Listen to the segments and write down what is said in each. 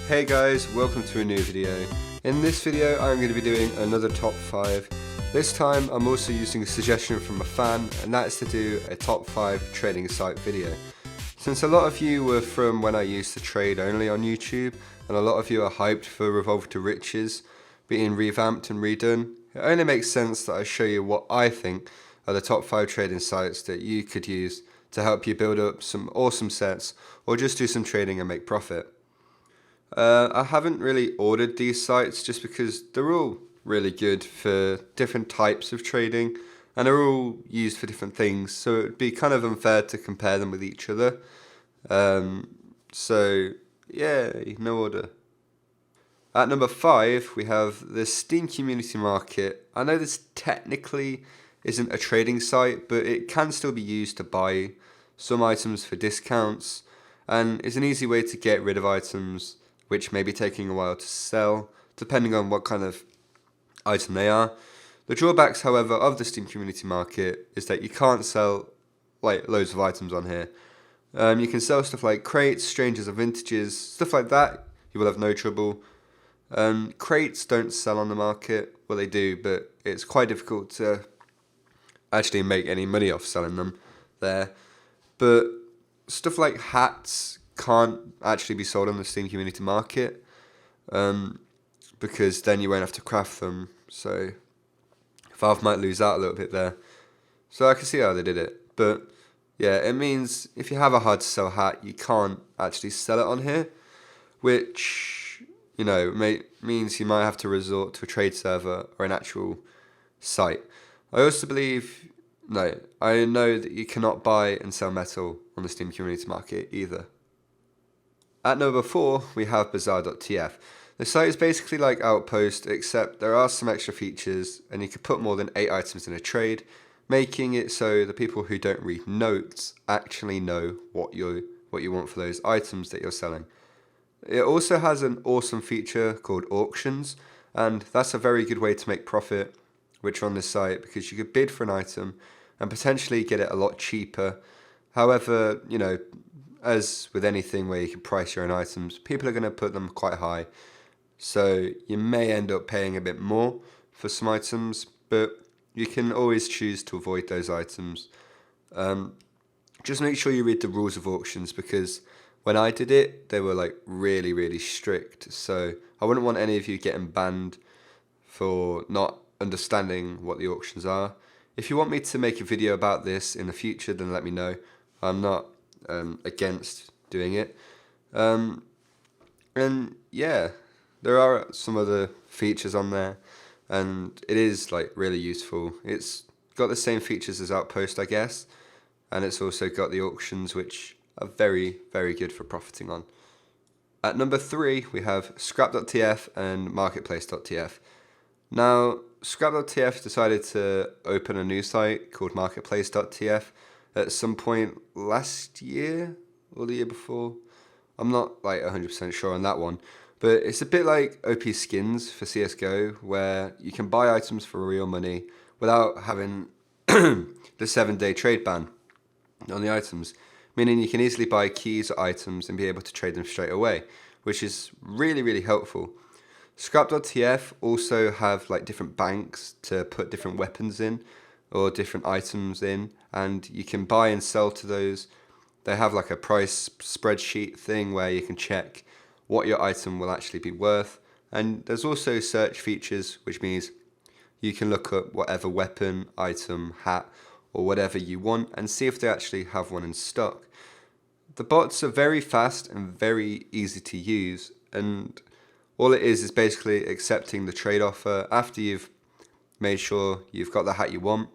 Hey guys, welcome to a new video. In this video I'm going to be doing another top 5. This time I'm also using a suggestion from a fan, and that's to do a top 5 trading site video. Since a lot of you were from when I used to trade only on YouTube, and a lot of you are hyped for Revolve to Riches being revamped and redone, it only makes sense that I show you what I think are the top 5 trading sites that you could use to help you build up some awesome sets or just do some trading and make profit. I haven't really ordered these sites just because they're all really good for different types of trading and they're all used for different things, so it would be kind of unfair to compare them with each other. So yeah, no order. At number 5 we have the Steam Community Market. I know this technically isn't a trading site, but it can still be used to buy some items for discounts, and it's an easy way to get rid of items which may be taking a while to sell, depending on what kind of item they are. The drawbacks, however, of the Steam Community Market is that you can't sell like loads of items on here. You can sell stuff like crates, strangers, and vintages, stuff like that. You will have no trouble. Crates don't sell on the market. Well, they do, but it's quite difficult to actually make any money off selling them there. But stuff like hats can't actually be sold on the Steam Community Market, because then you won't have to craft them. So Valve might lose out a little bit there. So I can see how they did it. But yeah, it means if you have a hard to sell hat, you can't actually sell it on here, which, you know, means you might have to resort to a trade server or an actual site. I also I know that you cannot buy and sell metal on the Steam Community Market either. At number 4 we have Bazaar.tf. The site is basically like Outpost, except there are some extra features and you can put more than 8 items in a trade, making it so the people who don't read notes actually know what you want for those items that you're selling. It also has an awesome feature called auctions, and that's a very good way to make profit, which are on this site, because you could bid for an item and potentially get it a lot cheaper. However, you know, as with anything where you can price your own items, people are going to put them quite high. So you may end up paying a bit more for some items, but you can always choose to avoid those items. Just make sure you read the rules of auctions, because when I did it, they were like really, really strict. So I wouldn't want any of you getting banned for not understanding what the auctions are. If you want me to make a video about this in the future, then let me know. I'm not against doing it. And yeah, there are some other features on there, and it is like really useful. It's got the same features as Outpost, I guess, and it's also got the auctions, which are very, very good for profiting on. At number 3 we have Scrap.tf and Marketplace.tf. Now, Scrap.tf decided to open a new site called Marketplace.tf at some point last year or the year before. I'm not like 100% sure on that one, but it's a bit like OP Skins for CSGO, where you can buy items for real money without having the 7-day trade ban on the items, meaning you can easily buy keys or items and be able to trade them straight away, which is really, really helpful. Scrap.tf also have like different banks to put different weapons in or different items in, and you can buy and sell to those. They have like a price spreadsheet thing where you can check what your item will actually be worth, and there's also search features, which means you can look up whatever weapon, item, hat, or whatever you want and see if they actually have one in stock. The bots are very fast and very easy to use, and all it is basically accepting the trade offer after you've made sure you've got the hat you want,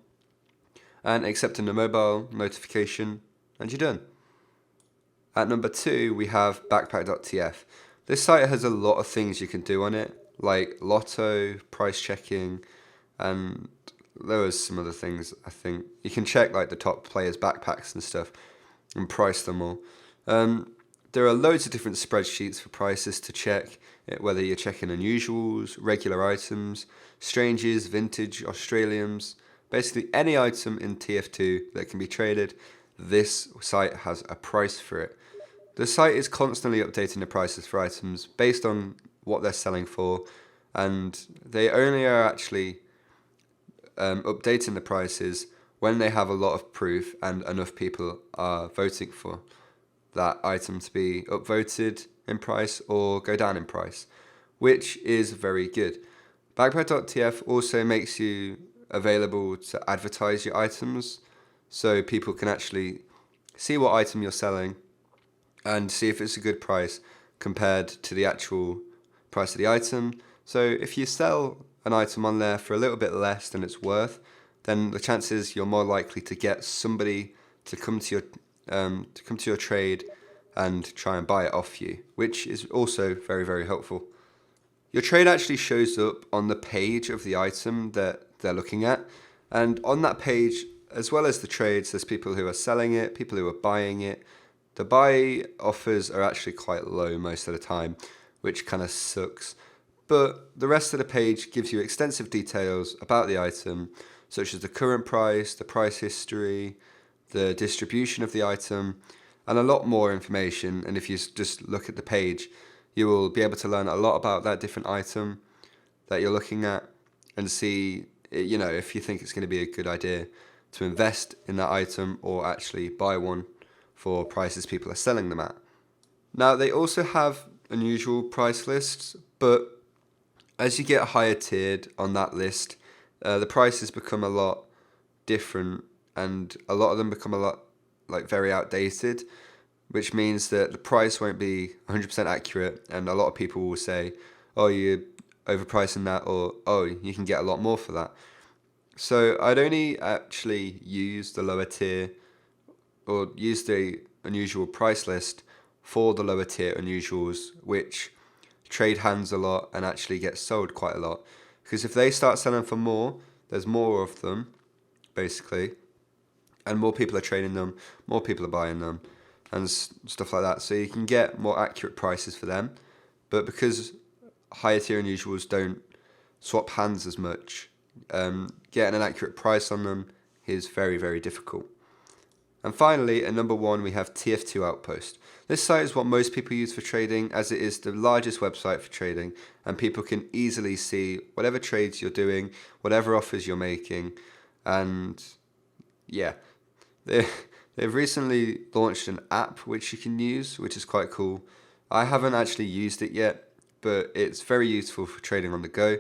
and accepting the mobile notification, and you're done. At number 2 we have Backpack.tf. This site has a lot of things you can do on it, like lotto, price checking, and there was some other things. I think you can check like the top players' backpacks and stuff and price them all. There are loads of different spreadsheets for prices to check, whether you're checking unusuals, regular items, strangers, vintage, Australians, basically any item in TF2 that can be traded. This site has a price for it. The site is constantly updating the prices for items based on what they're selling for, and they only are actually updating the prices when they have a lot of proof and enough people are voting for that item to be upvoted in price or go down in price, which is very good. Backpack.tf also makes you available to advertise your items, so people can actually see what item you're selling and see if it's a good price compared to the actual price of the item. So if you sell an item on there for a little bit less than it's worth, then the chances you're more likely to get somebody to come to your trade and try and buy it off you, which is also very, very helpful. Your trade actually shows up on the page of the item that they're looking at, and on that page, as well as the trades, there's people who are selling it, people who are buying it. The buy offers are actually quite low most of the time, which kind of sucks. But the rest of the page gives you extensive details about the item, such as the current price, the price history, the distribution of the item, and a lot more information. And if you just look at the page, you will be able to learn a lot about that different item that you're looking at and see, you know, if you think it's going to be a good idea to invest in that item or actually buy one for prices people are selling them at. Now, they also have unusual price lists, but as you get higher tiered on that list, the prices become a lot different, and a lot of them become a lot very outdated, which means that the price won't be 100% accurate, and a lot of people will say, oh, you're overpricing that, or oh, you can get a lot more for that. So I'd only actually use the lower tier or use the unusual price list for the lower tier unusuals, which trade hands a lot and actually get sold quite a lot. Because if they start selling for more, there's more of them, basically, and more people are trading them, more people are buying them, and stuff like that. So you can get more accurate prices for them. But because higher tier unusuals don't swap hands as much, getting an accurate price on them is very, very difficult. And finally, at number 1, we have TF2 Outpost. This site is what most people use for trading, as it is the largest website for trading, and people can easily see whatever trades you're doing, whatever offers you're making, and yeah. They've recently launched an app which you can use, which is quite cool. I haven't actually used it yet, but it's very useful for trading on the go.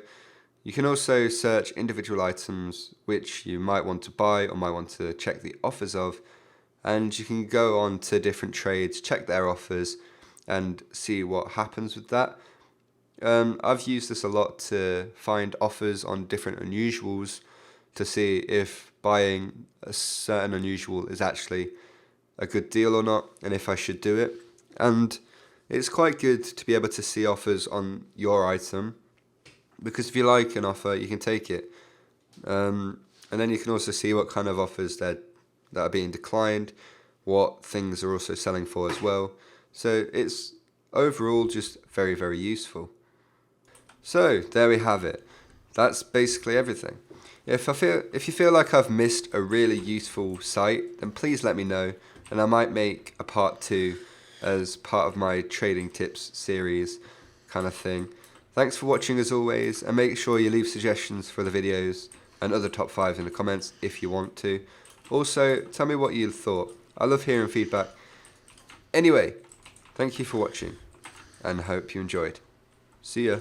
You can also search individual items which you might want to buy or might want to check the offers of, and you can go on to different trades, check their offers, and see what happens with that. I've used this a lot to find offers on different unusuals to see if buying a certain unusual is actually a good deal or not, and if I should do it. And it's quite good to be able to see offers on your item, because if you like an offer, you can take it. And then you can also see what kind of offers that are being declined, what things are also selling for as well. So it's overall just very, very useful. So there we have it. That's basically everything. If you feel like I've missed a really useful site, then please let me know, and I might make a part 2 as part of my trading tips series kind of thing. Thanks for watching as always, and make sure you leave suggestions for the videos and other top 5s in the comments if you want to. Also, tell me what you thought. I love hearing feedback. Anyway, thank you for watching, and hope you enjoyed. See ya.